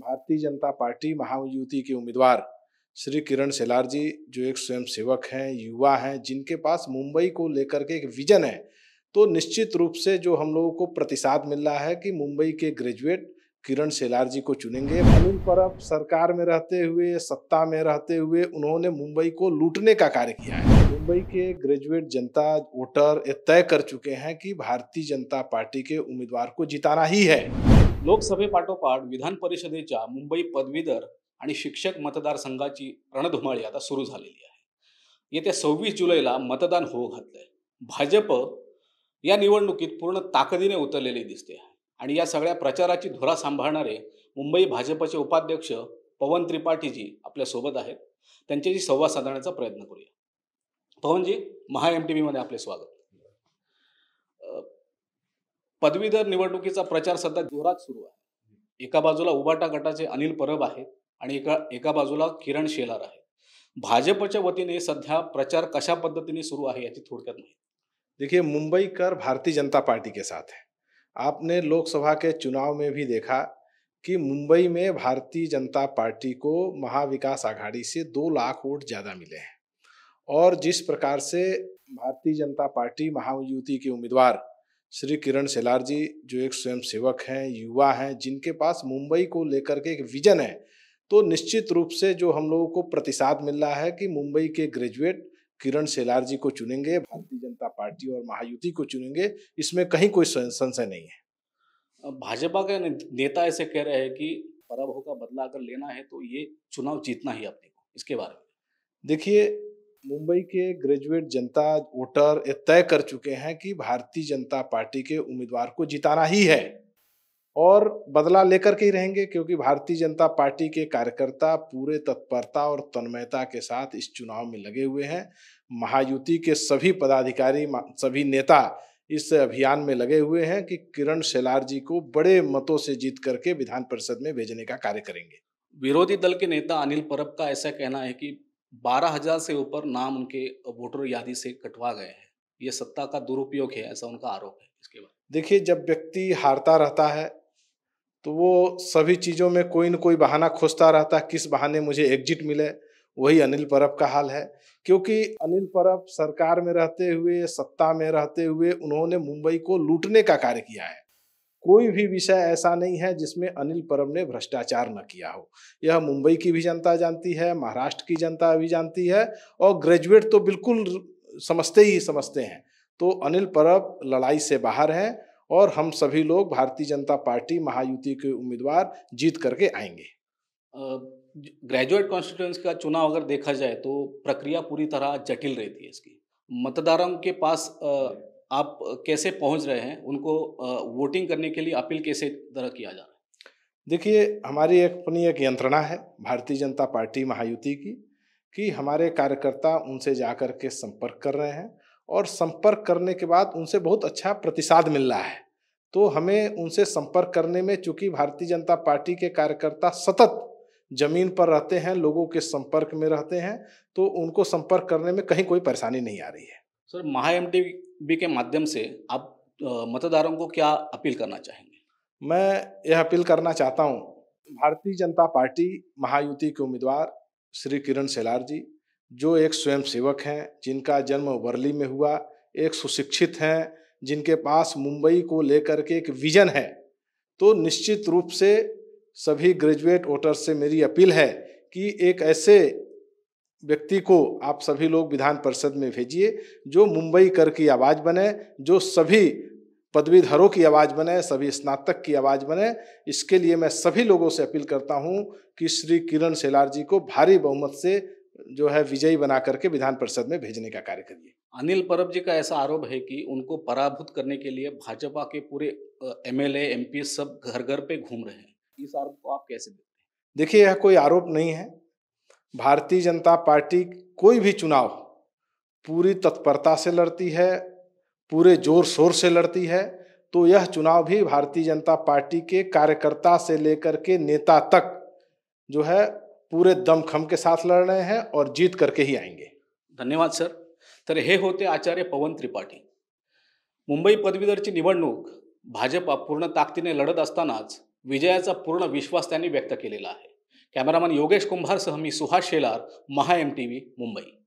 Bharatiya Janata party Mahayuti के उम्मीदवार श्री किरण शेलार जी, जो एक स्वयंसेवक हैं, युवा हैं, जिनके पास मुंबई को लेकर के एक विजन है, तो निश्चित रूप से जो हम लोगों को प्रतिसाद मिल रहा है कि मुंबई के ग्रेजुएट किरण शेलार जी को चुनेंगे। अनिल परब सरकार में रहते हुए, सत्ता में रहते हुए उन्होंने मुंबई को लूटने का कार्य किया है। मुंबई के ग्रेजुएट जनता वोटर ये तय कर चुके हैं कि भारतीय जनता पार्टी के उम्मीदवार को जिताना ही है। लोकसभेपाठोपाठ विधान परिषदेच्या मुंबई पदवीधर आणि शिक्षक मतदारसंघाची रणधुमाळी आता सुरू झालेली आहे। येत्या 26 जुलैला मतदान होऊ घातलंय। भाजप या निवडणुकीत पूर्ण ताकदीने उतरलेली दिसते आणि या सगळ्या प्रचाराची धुरा सांभाळणारे मुंबई भाजपचे उपाध्यक्ष पवन त्रिपाठीजी आपल्या सोबत आहेत। त्यांच्याशी संवाद साधण्याचा प्रयत्न करूया। पवनजी, महा MTV मध्ये आपले स्वागत। पदवीधर निवडणुकीचा प्रचार सध्या जोरात सुरू आहे। एका बाजूला उबाटा गटाचे अनिल परब आहेत आणि एका बाजूला किरण शेलार आहे। भाजपच्या वतीने सध्या प्रचार कशा पद्धतीने सुरू आहे याची थोडक्यात माहिती। देखिए, मुंबई कर भारतीय जनता पार्टी के साथ है। आपने लोकसभा के चुनाव में भी देखा कि मुंबई में भारतीय जनता पार्टी को महाविकास आघाड़ी से 2 लाख वोट ज्यादा मिले हैं। और जिस प्रकार से भारतीय जनता पार्टी महायुति के उम्मीदवार श्री किरण शेलार जी, जो एक स्वयंसेवक हैं, युवा हैं, जिनके पास मुंबई को लेकर के एक विजन है, तो निश्चित रूप से जो हम लोगों को प्रतिसाद मिल रहा है कि मुंबई के ग्रेजुएट किरण शेलार जी को चुनेंगे, भारतीय जनता पार्टी और महायुति को चुनेंगे, इसमें कहीं कोई संशय नहीं है। भाजपा के नेता ऐसे कह रहे हैं कि पराभव का बदला अगर लेना है तो ये चुनाव जीतना ही अपने को, इसके बारे में देखिए, मुंबई के ग्रेजुएट जनता वोटर ये तय कर चुके हैं कि भारतीय जनता पार्टी के उम्मीदवार को जिताना ही है और बदला लेकर के ही रहेंगे, क्योंकि भारतीय जनता पार्टी के कार्यकर्ता पूरे तत्परता और तन्मयता के साथ इस चुनाव में लगे हुए हैं। महायुति के सभी पदाधिकारी, सभी नेता इस अभियान में लगे हुए हैं कि किरण शेलार जी को बड़े मतों से जीत करके विधान परिषद में भेजने का कार्य करेंगे। विरोधी दल के नेता अनिल परब का ऐसा कहना है कि 12,000 से ऊपर नाम उनके वोटर यादी से कटवा गए हैं। ये सत्ता का दुरुपयोग है, ऐसा उनका आरोप है। इसके बाद देखिए, जब व्यक्ति हारता रहता है तो वो सभी चीजों में कोई न कोई बहाना खोजता रहता है, किस बहाने मुझे एग्जिट मिले। वही अनिल परब का हाल है, क्योंकि अनिल परब सरकार में रहते हुए, सत्ता में रहते हुए उन्होंने मुंबई को लूटने का कार्य किया है। कोई भी विषय ऐसा नहीं है जिसमें अनिल परब ने भ्रष्टाचार न किया हो। यह मुंबई की भी जनता जानती है, महाराष्ट्र की जनता भी जानती है और ग्रेजुएट तो बिल्कुल समझते हैं। तो अनिल परब लड़ाई से बाहर हैं और हम सभी लोग भारतीय जनता पार्टी महायुति के उम्मीदवार जीत करके आएंगे। ग्रेजुएट कॉन्स्टिट्यूएंसी का चुनाव अगर देखा जाए तो प्रक्रिया पूरी तरह जटिल रहती है। इसकी मतदाताओं के पास आप कैसे पहुंच रहे हैं, उनको वोटिंग करने के लिए अपील कैसे तरह किया जा रहा है? देखिए, हमारी अपनी एक यंत्रणा है भारतीय जनता पार्टी महायुति की, कि हमारे कार्यकर्ता उनसे जाकर के संपर्क कर रहे हैं और संपर्क करने के बाद उनसे बहुत अच्छा प्रतिसाद मिल रहा है। तो हमें उनसे संपर्क करने में, चूंकि भारतीय जनता पार्टी के कार्यकर्ता सतत जमीन पर रहते हैं, लोगों के संपर्क में रहते हैं, तो उनको संपर्क करने में कहीं कोई परेशानी नहीं आ रही है। सर, महा MTV के माध्यम से आप मतदारों को क्या अपील करना चाहेंगे? मैं यह अपील करना चाहता हूँ, भारतीय जनता पार्टी महायुति के उम्मीदवार श्री किरण शेलार जी, जो एक स्वयंसेवक हैं, जिनका जन्म वर्ली में हुआ, एक सुशिक्षित हैं, जिनके पास मुंबई को लेकर के एक विजन है, तो निश्चित रूप से सभी ग्रेजुएट वोटर्स से मेरी अपील है कि एक ऐसे व्यक्ति को आप सभी लोग विधान परिषद में भेजिए जो मुंबई कर की आवाज बने, जो सभी पदवीधरों की आवाज बने, सभी स्नातक की आवाज बने। इसके लिए मैं सभी लोगों से अपील करता हूं कि श्री किरण शेलार जी को भारी बहुमत से जो है विजयी बना करके विधान परिषद में भेजने का कार्य करिए। अनिल परब जी का ऐसा आरोप है कि उनको पराभूत करने के लिए भाजपा के पूरे MLA MP सब घर घर पे घूम रहे हैं। इस आरोप को आप कैसे देखते हैं? देखिए, यह कोई आरोप नहीं है। भारतीय जनता पार्टी कोई भी चुनाव पूरी तत्परता से लड़ती है, पूरे जोर शोर से लड़ती है। तो यह चुनाव भी भारतीय जनता पार्टी के कार्यकर्ता से लेकर के नेता तक जो है पूरे दमखम के साथ लड़ रहे हैं और जीत करके ही आएंगे। धन्यवाद सर। तर हे होते आचार्य पवन त्रिपाठी। मुंबई पदवीधरची निवडणूक भाजपा पूर्ण ताकदीने लढत असतानाच विजयाचा पूर्ण विश्वास त्यांनी व्यक्त केलेला आहे. कॅमेरामन योगेश कुंभारसह मी सुहास शेलार, महा MTV, मुंबई.